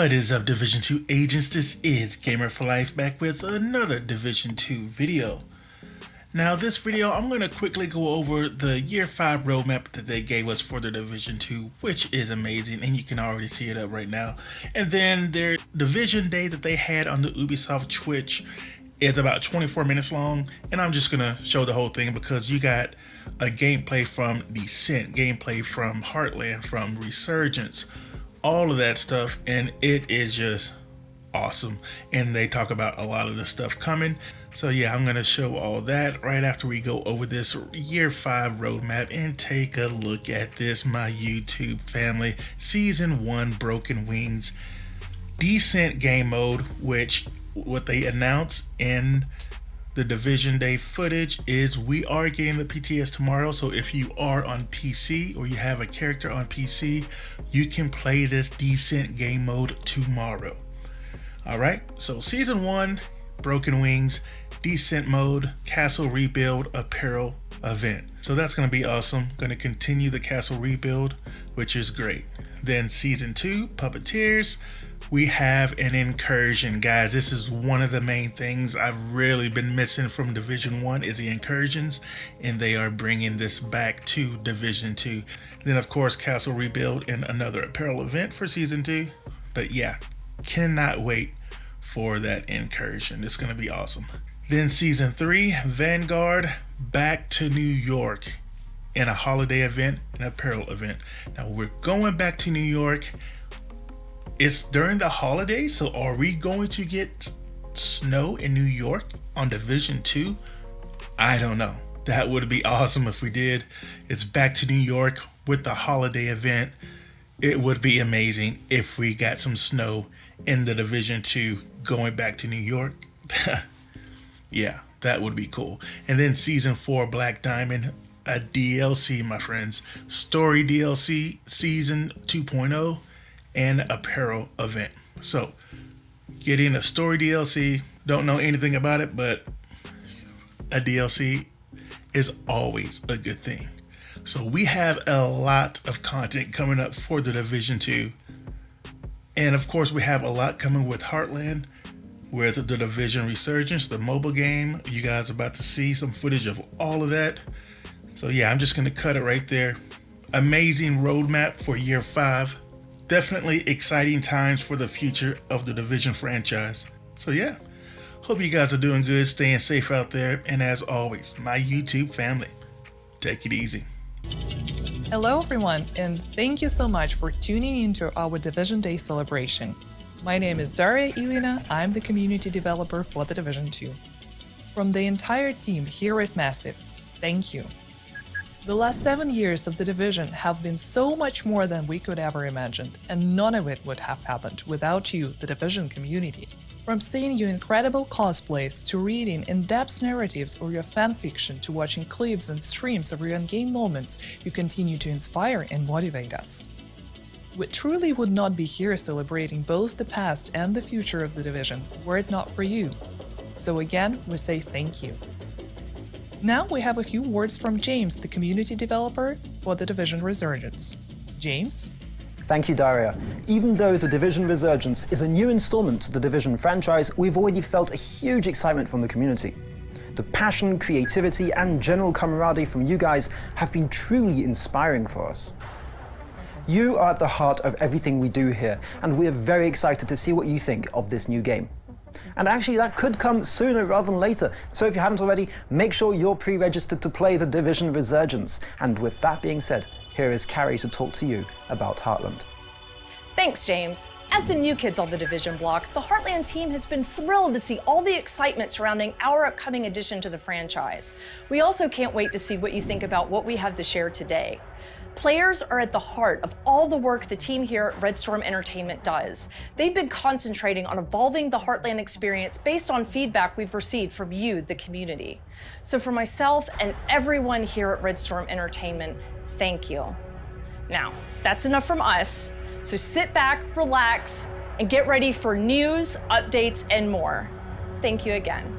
What is up, Division 2 agents? This is Gamer for Life back with another Division 2 video. Now this video, I'm going to quickly go over the Year 5 roadmap that they gave us for the Division 2, which is amazing, and you can already see it up right now. And then their Division Day that they had on the Ubisoft Twitch is about 24 minutes long, and I'm just going to show the whole thing because you got a gameplay from Descent, gameplay from Heartland, from Resurgence, all of that stuff, and it is just awesome. And they talk about a lot of the stuff coming. So yeah, I'm gonna show all that right after we go over this Year 5 roadmap and take a look at this, my YouTube family. Season 1 Broken Wings Descent game mode, which what they announced in the Division Day footage is we are getting the PTS tomorrow. So if you are on PC or you have a character on PC, you can play this Descent game mode tomorrow. Alright, so Season 1 Broken Wings Descent mode, Castle Rebuild Apparel event. So that's going to be awesome. Going to continue the Castle Rebuild, which is great. Then Season 2 Puppeteers, we have an incursion. Guys, this is one of the main things I've really been missing from Division 1 is the incursions, and they are bringing this back to Division 2. Then of course Castle Rebuild and another apparel event for Season 2. But yeah, cannot wait for that incursion. It's going to be awesome. Then Season 3 Vanguard back to New York in a holiday event, an apparel event. Now we're going back to New York. It's during the holidays, so are we going to get snow in New York on Division 2? I don't know. That would be awesome if we did. It's back to New York with the holiday event. It would be amazing if we got some snow in the Division 2 going back to New York. Yeah, that would be cool. And then Season 4 Black Diamond, a DLC, my friends. Story DLC, Season 2.0. And apparel event. So getting a story DLC, don't know anything about it, but a DLC is always a good thing. So we have a lot of content coming up for the Division 2. And of course we have a lot coming with Heartland, with the Division Resurgence, the mobile game. You guys are about to see some footage of all of that. So yeah, I'm just going to cut it right there. Amazing roadmap for Year 5. Definitely exciting times for the future of the Division franchise. So yeah, hope you guys are doing good, staying safe out there, and as always, my YouTube family, take it easy. Hello everyone, and thank you so much for tuning into our Division Day celebration. My name is Daria Ilina, I'm the community developer for the Division 2. From the entire team here at Massive, thank you. The last 7 years of the Division have been so much more than we could ever imagine, and none of it would have happened without you, the Division community. From seeing your incredible cosplays, to reading in-depth narratives or your fanfiction, to watching clips and streams of your in-game moments, you continue to inspire and motivate us. We truly would not be here celebrating both the past and the future of the Division were it not for you. So again, we say thank you. Now we have a few words from James, the community developer for the Division Resurgence. James? Thank you, Daria. Even though the Division Resurgence is a new installment to the Division franchise, we've already felt a huge excitement from the community. The passion, creativity, and general camaraderie from you guys have been truly inspiring for us. You are at the heart of everything we do here, and we are very excited to see what you think of this new game. And actually that could come sooner rather than later, so if you haven't already, make sure you're pre-registered to play the Division Resurgence. And with that being said, here is Carrie to talk to you about Heartland. Thanks, James. As the new kids on the Division block, the Heartland team has been thrilled to see all the excitement surrounding our upcoming addition to the franchise. We also can't wait to see what you think about what we have to share today. Players are at the heart of all the work the team here at Red Storm Entertainment does. They've been concentrating on evolving the Heartland experience based on feedback we've received from you, the community. So for myself and everyone here at Red Storm Entertainment, thank you. Now, that's enough from us, so sit back, relax, and get ready for news, updates, and more. Thank you again.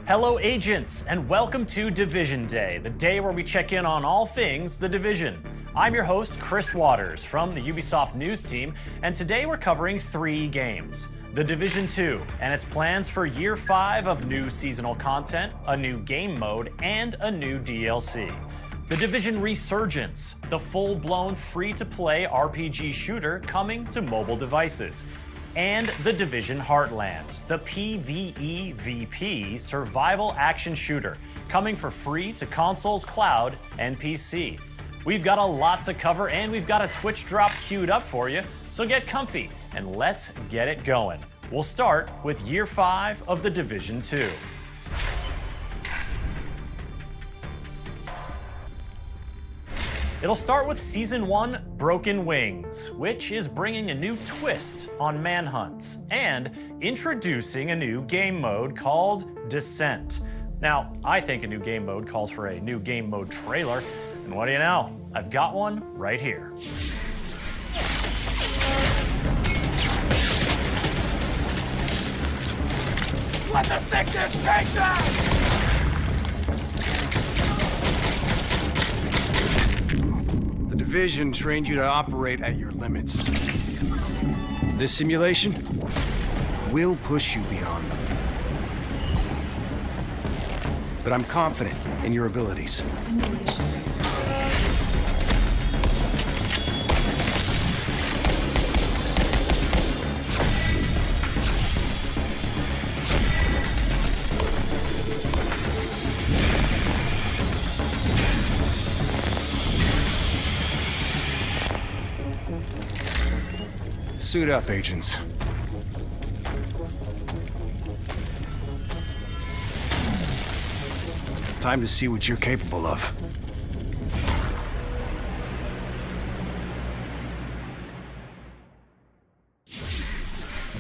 Hello agents, and welcome to Division Day, the day where we check in on all things The Division. I'm your host, Chris Waters from the Ubisoft News team, and today we're covering 3 games. The Division 2 and its plans for Year 5 of new seasonal content, a new game mode, and a new DLC. The Division Resurgence, the full-blown free-to-play RPG shooter coming to mobile devices. And The Division Heartland, the PvEVP survival action shooter, coming for free to consoles, cloud, and PC. We've got a lot to cover, and we've got a Twitch drop queued up for you, so get comfy and let's get it going. We'll start with Year 5 of The Division 2. It'll start with Season 1 Broken Wings, which is bringing a new twist on manhunts and introducing a new game mode called Descent. Now, I think a new game mode calls for a new game mode trailer, and what do you know? I've got one right here. Let the sickness take them! The Division trained you to operate at your limits. This simulation will push you beyond them. But I'm confident in your abilities. Simulation restart. Suit up, agents. It's time to see what you're capable of.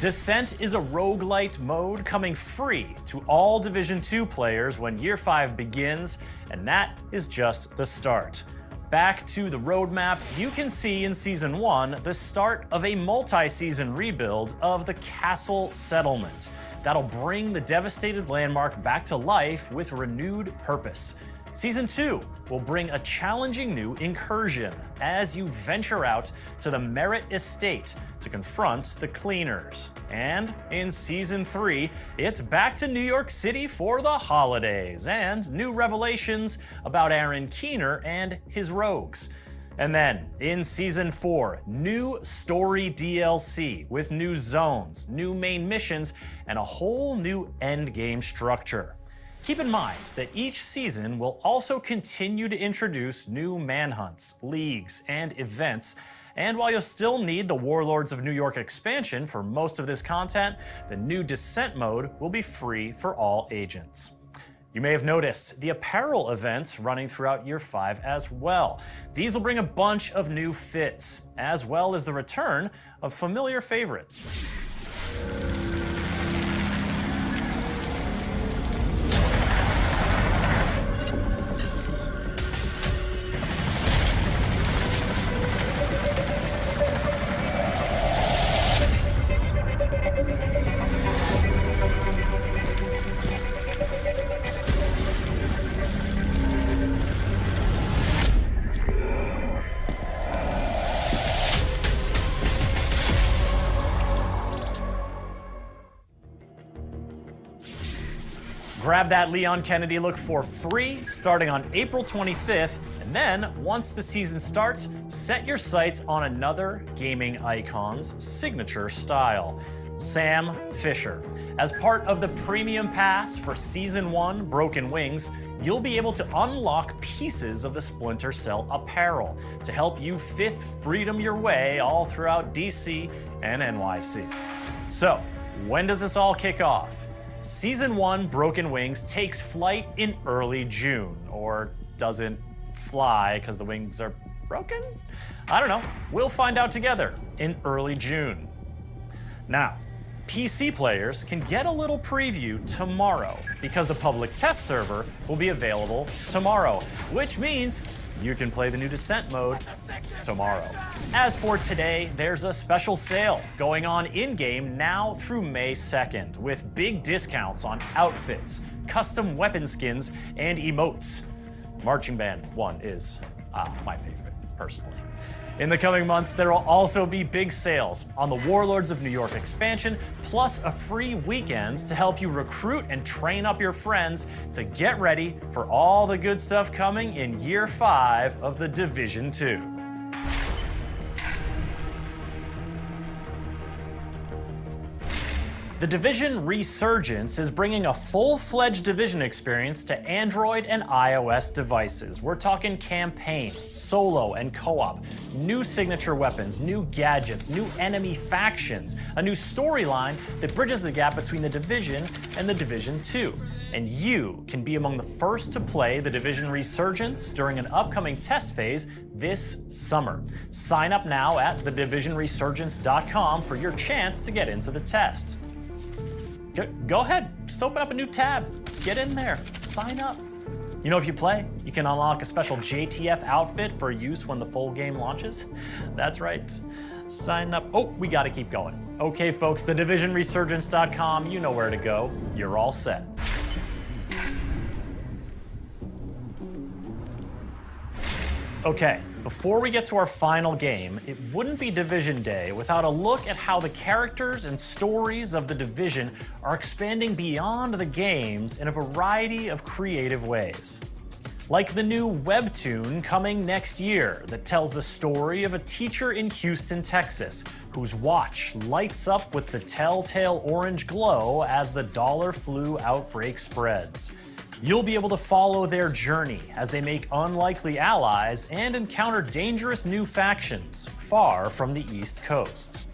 Descent is a roguelite mode coming free to all Division 2 players when Year 5 begins, and that is just the start. Back to the roadmap, you can see in Season 1 the start of a multi-season rebuild of the Castle Settlement that'll bring the devastated landmark back to life with renewed purpose. Season 2 will bring a challenging new incursion as you venture out to the Merritt Estate to confront the Cleaners. And in Season 3, it's back to New York City for the holidays and new revelations about Aaron Keener and his rogues. And then, in Season 4, new story DLC with new zones, new main missions, and a whole new endgame structure. Keep in mind that each season will also continue to introduce new manhunts, leagues, and events, and while you'll still need the Warlords of New York expansion for most of this content, the new Descent mode will be free for all agents. You may have noticed the apparel events running throughout Year 5 as well. These will bring a bunch of new fits, as well as the return of familiar favorites. Grab that Leon Kennedy look for free starting on April 25th, and then once the season starts, set your sights on another gaming icon's signature style, Sam Fisher. As part of the premium pass for Season 1 Broken Wings, you'll be able to unlock pieces of the Splinter Cell apparel to help you Fifth Freedom your way all throughout DC and NYC. So, when does this all kick off? Season 1 Broken Wings takes flight in early June, or doesn't fly because the wings are broken? I don't know. We'll find out together in early June. Now, PC players can get a little preview tomorrow because the public test server will be available tomorrow, which means you can play the new Descent mode tomorrow. As for today, there's a special sale going on in-game now through May 2nd with big discounts on outfits, custom weapon skins, and emotes. Marching Band 1 is my favorite, personally. In the coming months, there will also be big sales on the Warlords of New York expansion, plus a free weekend to help you recruit and train up your friends to get ready for all the good stuff coming in Year 5 of The Division 2. The Division Resurgence is bringing a full-fledged Division experience to Android and iOS devices. We're talking campaign, solo, and co-op, new signature weapons, new gadgets, new enemy factions, a new storyline that bridges the gap between The Division and The Division 2. And you can be among the first to play The Division Resurgence during an upcoming test phase this summer. Sign up now at thedivisionresurgence.com for your chance to get into the test. Go ahead, just open up a new tab, get in there, sign up. You know, if you play, you can unlock a special JTF outfit for use when the full game launches. That's right, sign up. Oh, we gotta keep going. Okay, folks, thedivisionresurgence.com, you know where to go. You're all set. Okay, before we get to our final game, it wouldn't be Division Day without a look at how the characters and stories of The Division are expanding beyond the games in a variety of creative ways. Like the new webtoon coming next year that tells the story of a teacher in Houston, Texas, whose watch lights up with the telltale orange glow as the dollar flu outbreak spreads. You'll be able to follow their journey as they make unlikely allies and encounter dangerous new factions far from the East Coast.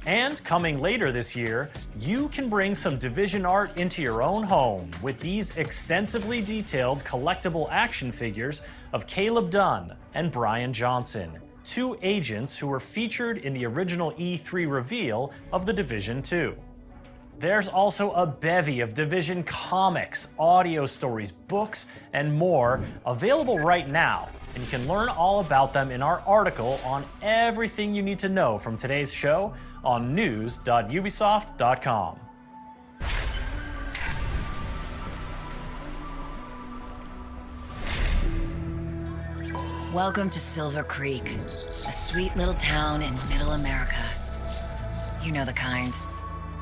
And coming later this year, you can bring some Division art into your own home with these extensively detailed collectible action figures of Caleb Dunn and Brian Johnson, two agents who were featured in the original E3 reveal of The Division 2. There's also a bevy of Division comics, audio stories, books, and more available right now, and you can learn all about them in our article on everything you need to know from today's show on news.ubisoft.com. Welcome to Silver Creek, a sweet little town in Middle America. You know the kind.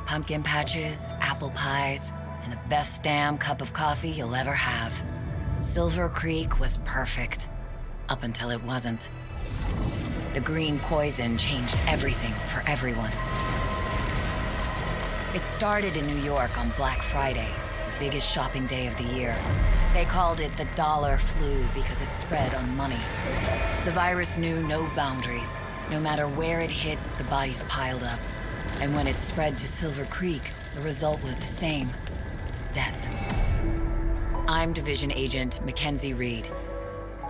Pumpkin patches, apple pies, and the best damn cup of coffee you'll ever have. Silver Creek was perfect, up until it wasn't. The green poison changed everything for everyone. It started in New York on Black Friday, the biggest shopping day of the year. They called it the dollar flu because it spread on money. The virus knew no boundaries. No matter where it hit, the bodies piled up. And when it spread to Silver Creek, the result was the same: death. I'm Division Agent Mackenzie Reed.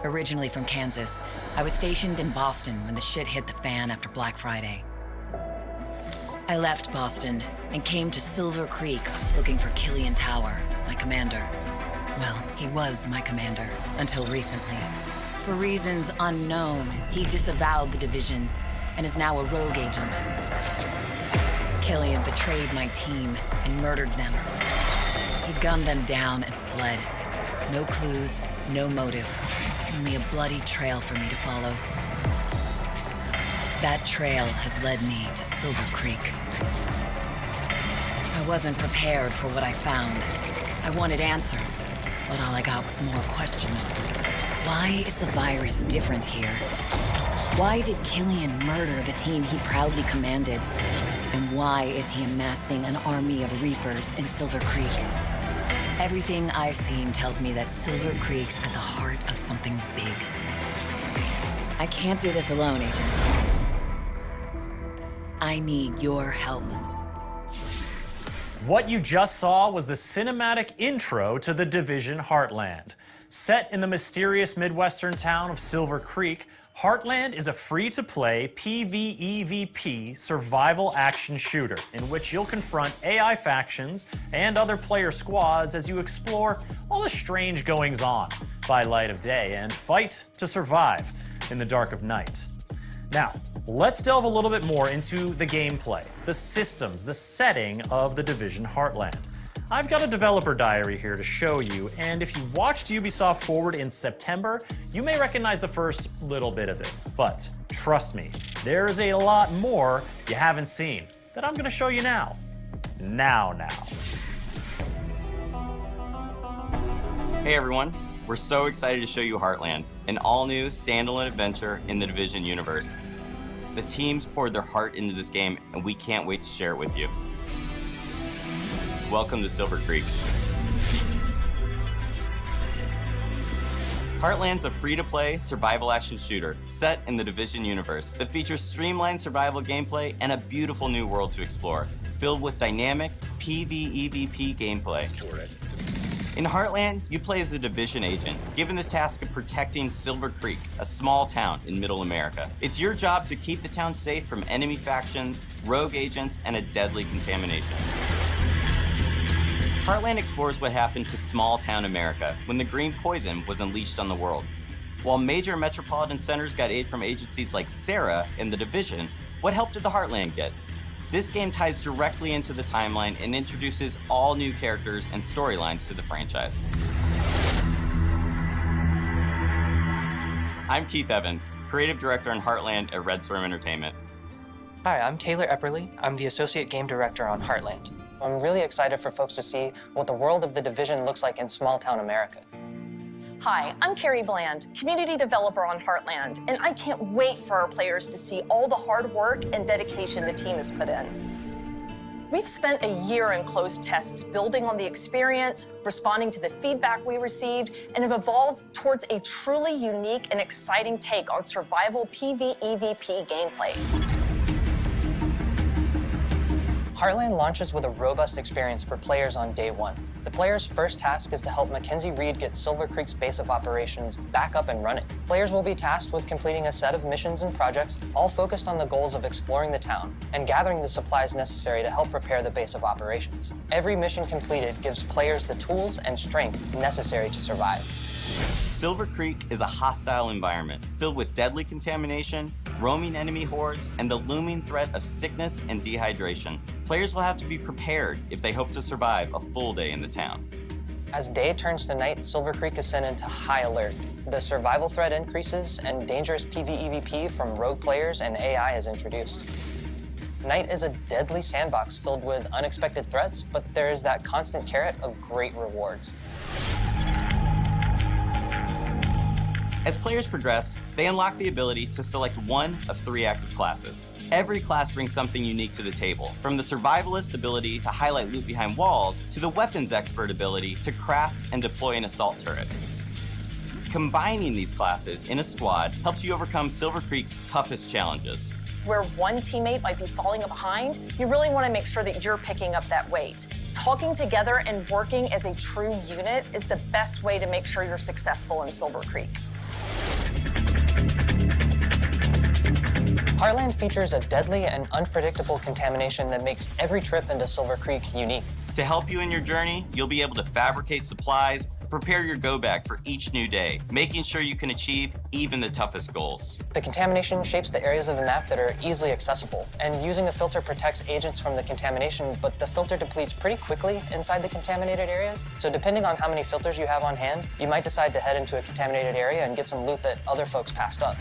Originally from Kansas, I was stationed in Boston when the shit hit the fan after Black Friday. I left Boston and came to Silver Creek looking for Killian Tower, my commander. Well, he was my commander until recently. For reasons unknown, he disavowed the Division and is now a rogue agent. Killian betrayed my team and murdered them. He gunned them down and fled. No clues, no motive, only a bloody trail for me to follow. That trail has led me to Silver Creek. I wasn't prepared for what I found. I wanted answers, but all I got was more questions. Why is the virus different here? Why did Killian murder the team he proudly commanded? And why is he amassing an army of Reapers in Silver Creek? Everything I've seen tells me that Silver Creek's at the heart of something big. I can't do this alone, Agent. I need your help. What you just saw was the cinematic intro to The Division Heartland. Set in the mysterious Midwestern town of Silver Creek, Heartland is a free-to-play PvEVP survival action shooter in which you'll confront AI factions and other player squads as you explore all the strange goings-on by light of day and fight to survive in the dark of night. Now, let's delve a little bit more into the gameplay, the systems, the setting of The Division Heartland. I've got a developer diary here to show you, and if you watched Ubisoft Forward in September, you may recognize the first little bit of it. But trust me, there is a lot more you haven't seen that I'm going to show you now. Now. Hey everyone, we're so excited to show you Heartland, an all-new standalone adventure in the Division universe. The teams poured their heart into this game, and we can't wait to share it with you. Welcome to Silver Creek. Heartland's a free-to-play survival action shooter set in the Division universe that features streamlined survival gameplay and a beautiful new world to explore, filled with dynamic PvEvP gameplay. In Heartland, you play as a Division agent, given the task of protecting Silver Creek, a small town in Middle America. It's your job to keep the town safe from enemy factions, rogue agents, and a deadly contamination. Heartland explores what happened to small-town America when the green poison was unleashed on the world. While major metropolitan centers got aid from agencies like SARA and the Division, what help did the Heartland get? This game ties directly into the timeline and introduces all new characters and storylines to the franchise. I'm Keith Evans, Creative Director on Heartland at Red Storm Entertainment. Hi, I'm Taylor Epperly. I'm the Associate Game Director on Heartland. I'm really excited for folks to see what the world of the Division looks like in small-town America. Hi, I'm Carrie Bland, Community Developer on Heartland, and I can't wait for our players to see all the hard work and dedication the team has put in. We've spent a year in closed tests building on the experience, responding to the feedback we received, and have evolved towards a truly unique and exciting take on survival PvEvP gameplay. Heartland launches with a robust experience for players on day one. The player's first task is to help Mackenzie Reed get Silver Creek's base of operations back up and running. Players will be tasked with completing a set of missions and projects, all focused on the goals of exploring the town and gathering the supplies necessary to help prepare the base of operations. Every mission completed gives players the tools and strength necessary to survive. Silver Creek is a hostile environment filled with deadly contamination, roaming enemy hordes, and the looming threat of sickness and dehydration. Players will have to be prepared if they hope to survive a full day in the town. As day turns to night, Silver Creek is sent into high alert. The survival threat increases, and dangerous PvEvP from rogue players and AI is introduced. Night is a deadly sandbox filled with unexpected threats, but there is that constant carrot of great rewards. As players progress, they unlock the ability to select one of 3 active classes. Every class brings something unique to the table, from the survivalist ability to highlight loot behind walls, to the weapons expert ability to craft and deploy an assault turret. Combining these classes in a squad helps you overcome Silver Creek's toughest challenges. Where one teammate might be falling behind, you really want to make sure that you're picking up that weight. Talking together and working as a true unit is the best way to make sure you're successful in Silver Creek. Heartland features a deadly and unpredictable contamination that makes every trip into Silver Creek unique. To help you in your journey, you'll be able to fabricate supplies, prepare your go bag for each new day, making sure you can achieve even the toughest goals. The contamination shapes the areas of the map that are easily accessible, and using a filter protects agents from the contamination, but the filter depletes pretty quickly inside the contaminated areas. So depending on how many filters you have on hand, you might decide to head into a contaminated area and get some loot that other folks passed up.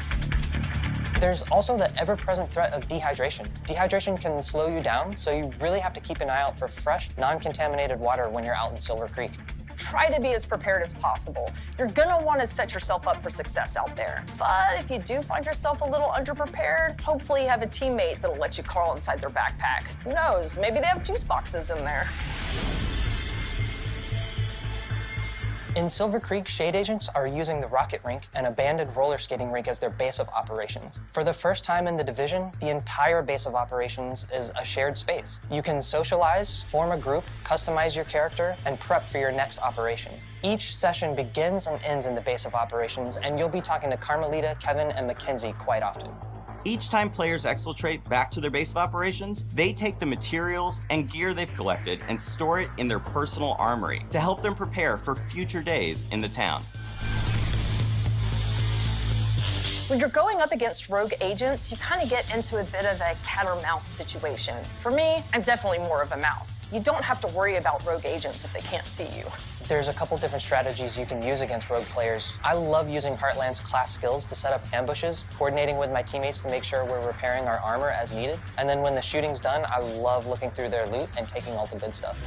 There's also the ever-present threat of dehydration. Dehydration can slow you down, so you really have to keep an eye out for fresh, non-contaminated water when you're out in Silver Creek. Try to be as prepared as possible. You're gonna want to set yourself up for success out there. But if you do find yourself a little underprepared, hopefully you have a teammate that'll let you crawl inside their backpack. Who knows, maybe they have juice boxes in there. In Silver Creek, Shade Agents are using the Rocket Rink, an abandoned roller skating rink, as their base of operations. For the first time in the Division, the entire base of operations is a shared space. You can socialize, form a group, customize your character, and prep for your next operation. Each session begins and ends in the base of operations, and you'll be talking to Carmelita, Kevin, and Mackenzie quite often. Each time players exfiltrate back to their base of operations, they take the materials and gear they've collected and store it in their personal armory to help them prepare for future days in the town. When you're going up against rogue agents, you kind of get into a bit of a cat or mouse situation. For me, I'm definitely more of a mouse. You don't have to worry about rogue agents if they can't see you. There's a couple different strategies you can use against rogue players. I love using Heartland's class skills to set up ambushes, coordinating with my teammates to make sure we're repairing our armor as needed. And then when the shooting's done, I love looking through their loot and taking all the good stuff.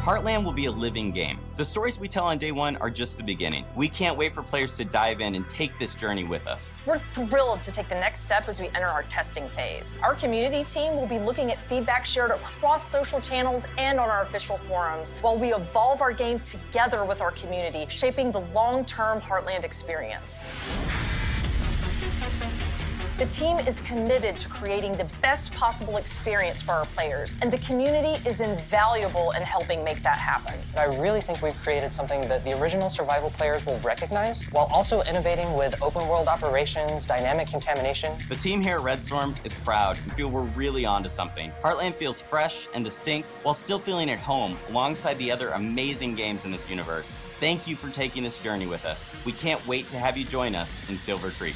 Heartland will be a living game. The stories we tell on day one are just the beginning. We can't wait for players to dive in and take this journey with us. We're thrilled to take the next step as we enter our testing phase. Our community team will be looking at feedback shared across social channels and on our official forums, while we evolve our game together with our community, shaping the long-term Heartland experience. The team is committed to creating the best possible experience for our players, and the community is invaluable in helping make that happen. I really think we've created something that the original survival players will recognize, while also innovating with open world operations, dynamic contamination. The team here at Red Storm is proud and feel we're really onto something. Heartland feels fresh and distinct while still feeling at home alongside the other amazing games in this universe. Thank you for taking this journey with us. We can't wait to have you join us in Silver Creek.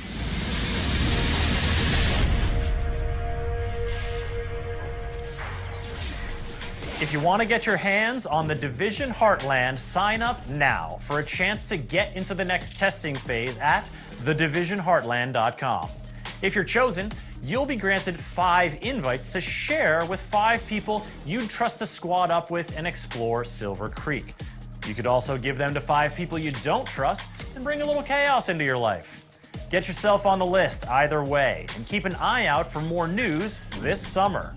If you want to get your hands on The Division Heartland, sign up now for a chance to get into the next testing phase at thedivisionheartland.com. If you're chosen, you'll be granted 5 invites to share with 5 people you'd trust to squad up with and explore Silver Creek. You could also give them to 5 people you don't trust and bring a little chaos into your life. Get yourself on the list either way, and keep an eye out for more news this summer.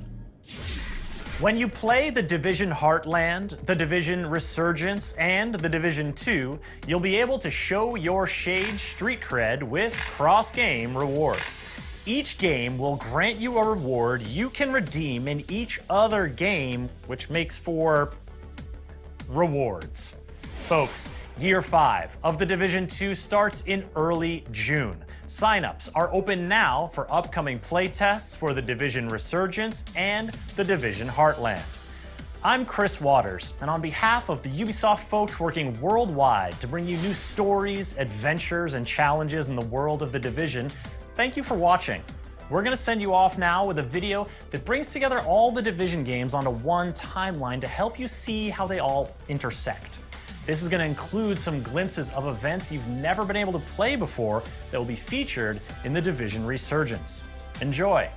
When you play The Division Heartland, The Division Resurgence, and The Division 2, you'll be able to show your shade street cred with cross-game rewards. Each game will grant you a reward you can redeem in each other game, which makes for rewards. Folks, Year 5 of The Division 2 starts in early June. Signups are open now for upcoming playtests for The Division Resurgence and The Division Heartland. I'm Chris Waters, and on behalf of the Ubisoft folks working worldwide to bring you new stories, adventures, and challenges in the world of The Division, thank you for watching. We're going to send you off now with a video that brings together all the Division games onto one timeline to help you see how they all intersect. This is going to include some glimpses of events you've never been able to play before that will be featured in The Division Resurgence. Enjoy!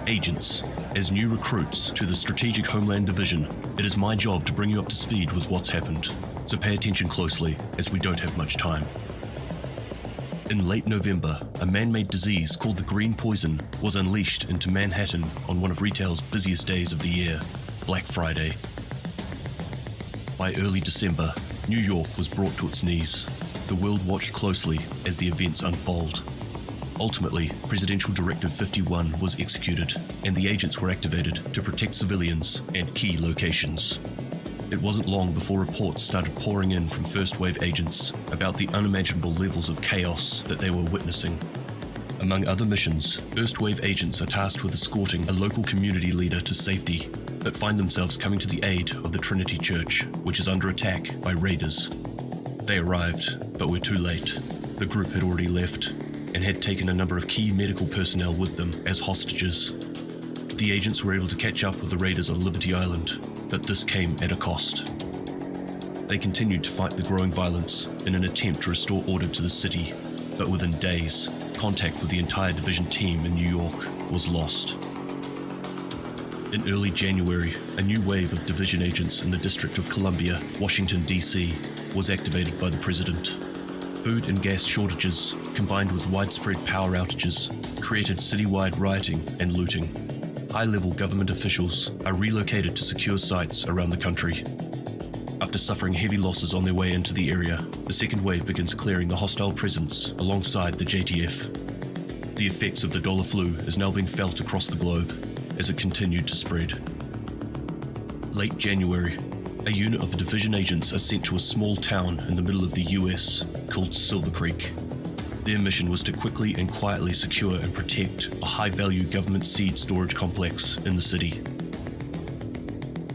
Agents, as new recruits to the Strategic Homeland Division, it is my job to bring you up to speed with what's happened. So pay attention closely, as we don't have much time. In late November, a man-made disease called the Green Poison was unleashed into Manhattan on one of retail's busiest days of the year, Black Friday. By early December, New York was brought to its knees. The world watched closely as the events unfold. Ultimately, Presidential Directive 51 was executed, and the agents were activated to protect civilians and key locations. It wasn't long before reports started pouring in from first-wave agents about the unimaginable levels of chaos that they were witnessing. Among other missions, first-wave agents are tasked with escorting a local community leader to safety, but find themselves coming to the aid of the Trinity Church, which is under attack by raiders. They arrived, but were too late. The group had already left, and had taken a number of key medical personnel with them as hostages. The agents were able to catch up with the raiders on Liberty Island, but this came at a cost. They continued to fight the growing violence in an attempt to restore order to the city, but within days, contact with the entire Division team in New York was lost. In early January, a new wave of Division agents in the District of Columbia, Washington, D.C., was activated by the President. Food and gas shortages, combined with widespread power outages, created citywide rioting and looting. High-level government officials are relocated to secure sites around the country. After suffering heavy losses on their way into the area, the second wave begins clearing the hostile presence alongside the JTF. The effects of the dollar flu is now being felt across the globe as it continued to spread. Late January, a unit of Division agents are sent to a small town in the middle of the US called Silver Creek. Their mission was to quickly and quietly secure and protect a high-value government seed storage complex in the city.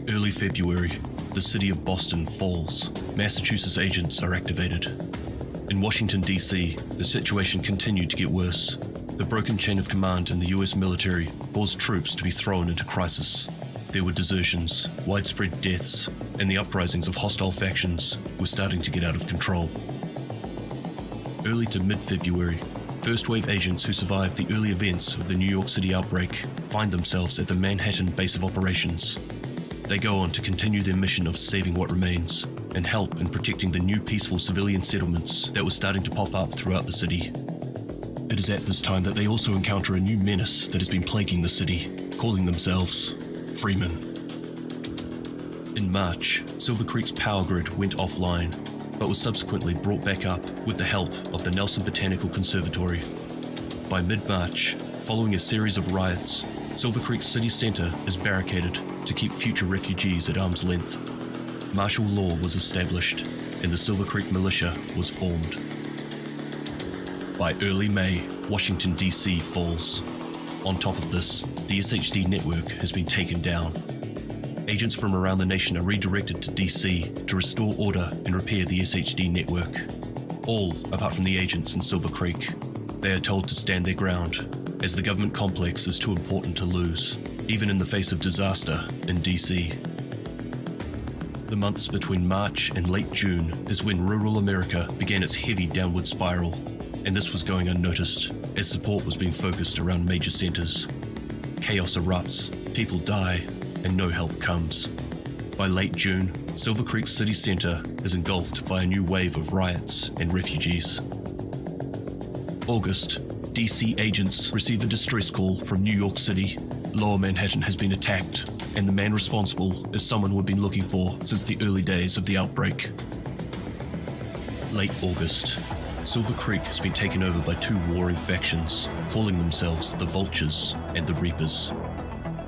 Early February, the city of Boston falls. Massachusetts agents are activated. In Washington, D.C., the situation continued to get worse. The broken chain of command in the US military caused troops to be thrown into crisis. There were desertions, widespread deaths, and the uprisings of hostile factions were starting to get out of control. Early to mid-February, first-wave agents who survived the early events of the New York City outbreak find themselves at the Manhattan base of operations. They go on to continue their mission of saving what remains and help in protecting the new peaceful civilian settlements that were starting to pop up throughout the city. It is at this time that they also encounter a new menace that has been plaguing the city, calling themselves Freemen. In March, Silver Creek's power grid went offline, but was subsequently brought back up with the help of the Nelson Botanical Conservatory. By mid-March, following a series of riots, Silver Creek City Center is barricaded to keep future refugees at arm's length. Martial law was established, and the Silver Creek Militia was formed. By early May, Washington, D.C. falls. On top of this, the SHD network has been taken down. Agents from around the nation are redirected to D.C. to restore order and repair the SHD network. All apart from the agents in Silver Creek. They are told to stand their ground, as the government complex is too important to lose, even in the face of disaster in D.C. The months between March and late June is when rural America began its heavy downward spiral, and this was going unnoticed, as support was being focused around major centers. Chaos erupts, people die, and no help comes. By late June, Silver Creek City Center is engulfed by a new wave of riots and refugees. August, DC agents receive a distress call from New York City. Lower Manhattan has been attacked, and the man responsible is someone we've been looking for since the early days of the outbreak. Late August, Silver Creek has been taken over by two warring factions, calling themselves the Vultures and the Reapers.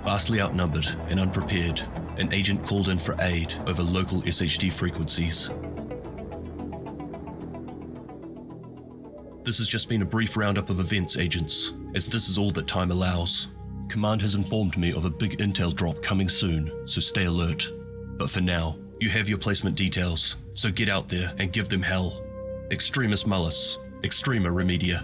Vastly outnumbered and unprepared, an agent called in for aid over local SHD frequencies. This has just been a brief roundup of events, agents, as this is all that time allows. Command has informed me of a big intel drop coming soon, so stay alert. But for now, you have your placement details, so get out there and give them hell. Extremis Malus, Extrema Remedia.